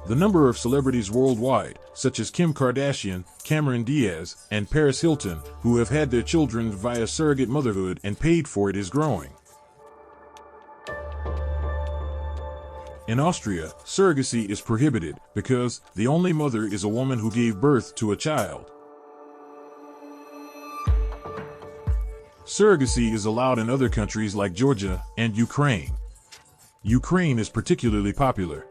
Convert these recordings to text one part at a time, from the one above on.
The number of celebrities worldwide, such as Kim Kardashian, Cameron Diaz, and Paris Hilton, who have had their children via surrogate motherhood and paid for it, is growing. In Austria, surrogacy is prohibited because the only mother is a woman who gave birth to a child. Surrogacy is allowed in other countries like Georgia and Ukraine. Ukraine is particularly popular.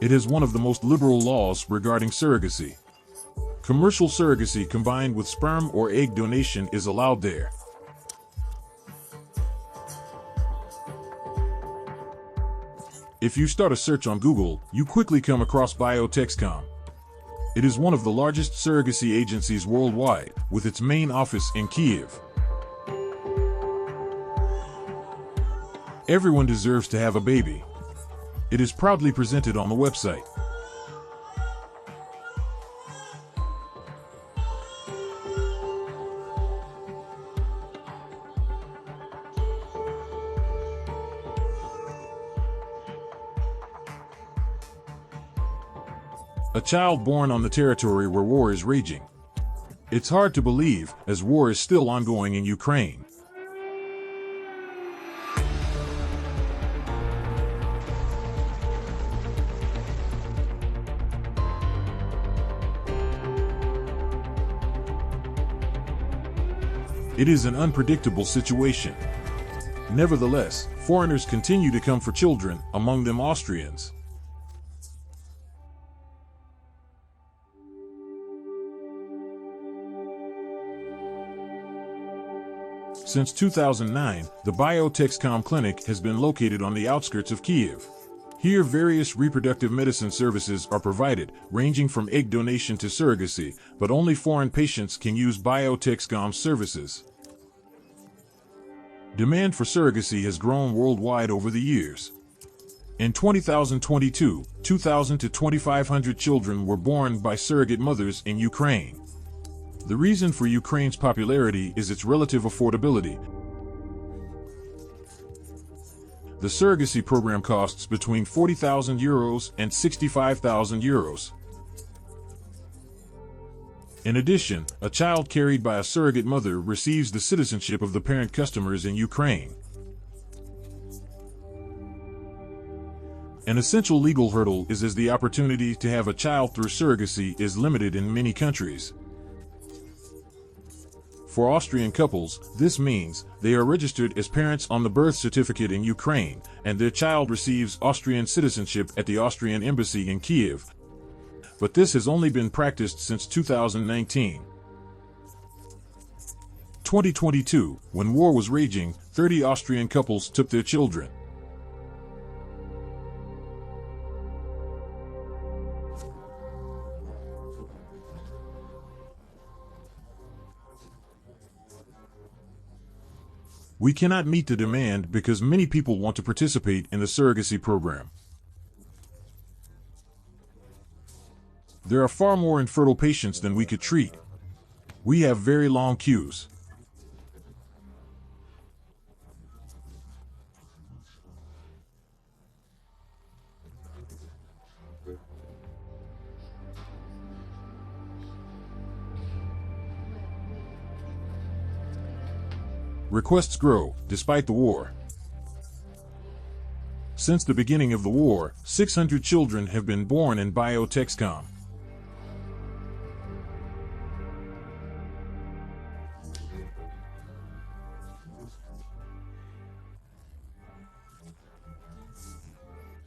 It has one of the most liberal laws regarding surrogacy. Commercial surrogacy combined with sperm or egg donation is allowed there. If you start a search on Google, you quickly come across BioTexCom. It is one of the largest surrogacy agencies worldwide, with its main office in Kiev. Everyone deserves to have a baby. It is proudly presented on the website. A child born on the territory where war is raging. It's hard to believe, as war is still ongoing in Ukraine. It is an unpredictable situation. Nevertheless, foreigners continue to come for children, among them Austrians. Since 2009, the BioTexCom clinic has been located on the outskirts of Kiev. Here various reproductive medicine services are provided, ranging from egg donation to surrogacy, but only foreign patients can use BioTexCom services. Demand for surrogacy has grown worldwide over the years. In 2022, 2,000 to 2,500 children were born by surrogate mothers in Ukraine. The reason for Ukraine's popularity is its relative affordability. The surrogacy program costs between €40,000 and €65,000. In addition, a child carried by a surrogate mother receives the citizenship of the parent customers in Ukraine. An essential legal hurdle is as the opportunity to have a child through surrogacy is limited in many countries. For Austrian couples, this means they are registered as parents on the birth certificate in Ukraine, and their child receives Austrian citizenship at the Austrian embassy in Kiev. But this has only been practiced since 2019. 2022, when war was raging, 30 Austrian couples took their children. We cannot meet the demand because many people want to participate in the surrogacy program. There are far more infertile patients than we could treat. We have very long queues. Requests grow, despite the war. Since the beginning of the war, 600 children have been born in BioTexCom.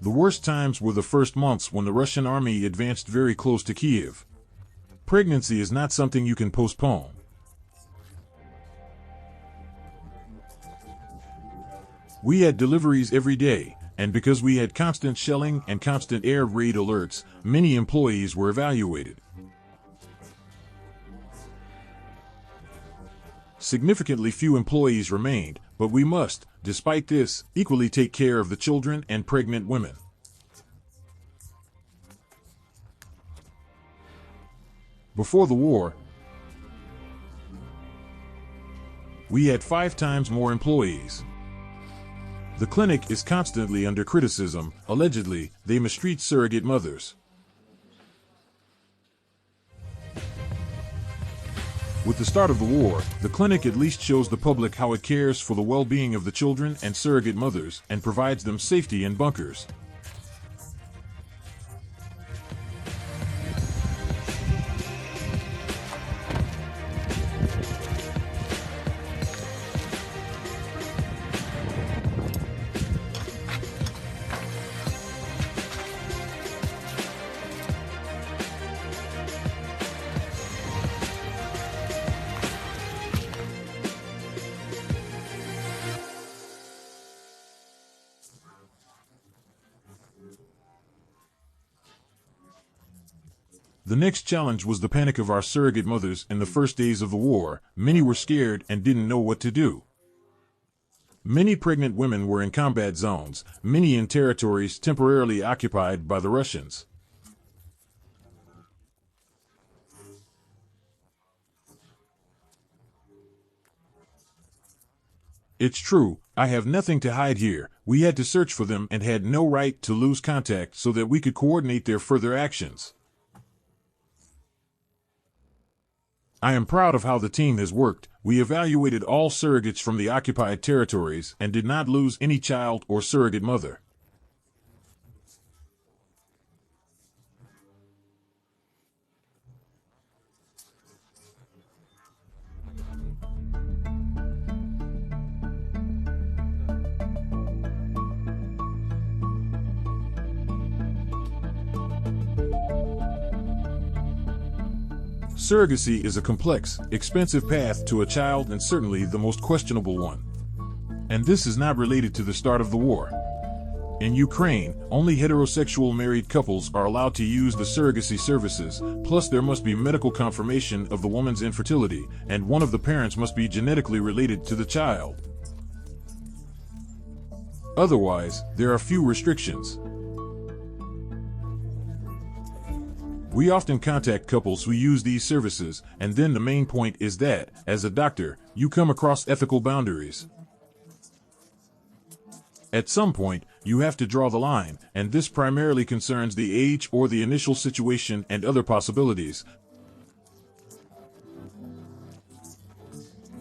The worst times were the first months when the Russian army advanced very close to Kiev. Pregnancy is not something you can postpone. We had deliveries every day, and because we had constant shelling and constant air raid alerts, many employees were evacuated. Significantly few employees remained, but we must, despite this, equally take care of the children and pregnant women. Before the war, we had 5 times more employees. The clinic is constantly under criticism. Allegedly, they mistreat surrogate mothers. With the start of the war, the clinic at least shows the public how it cares for the well-being of the children and surrogate mothers and provides them safety in bunkers. The next challenge was the panic of our surrogate mothers in the first days of the war. Many were scared and didn't know what to do. Many pregnant women were in combat zones, many in territories temporarily occupied by the Russians. It's true, I have nothing to hide here. We had to search for them and had no right to lose contact so that we could coordinate their further actions. I am proud of how the team has worked. We evaluated all surrogates from the occupied territories and did not lose any child or surrogate mother. Surrogacy is a complex, expensive path to a child and certainly the most questionable one. And this is not related to the start of the war. In Ukraine, only heterosexual married couples are allowed to use the surrogacy services, plus there must be medical confirmation of the woman's infertility, and one of the parents must be genetically related to the child. Otherwise, there are few restrictions. We often contact couples who use these services, and then the main point is that, as a doctor, you come across ethical boundaries. At some point, you have to draw the line, and this primarily concerns the age or the initial situation and other possibilities,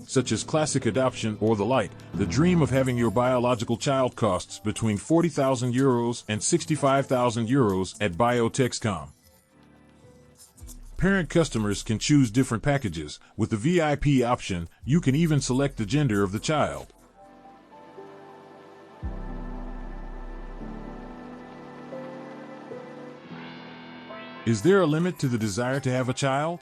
such as classic adoption or the like. The dream of having your biological child costs between €40,000 and €65,000 at BioTexCom. Parent customers can choose different packages. With the VIP option, you can even select the gender of the child. Is there a limit to the desire to have a child?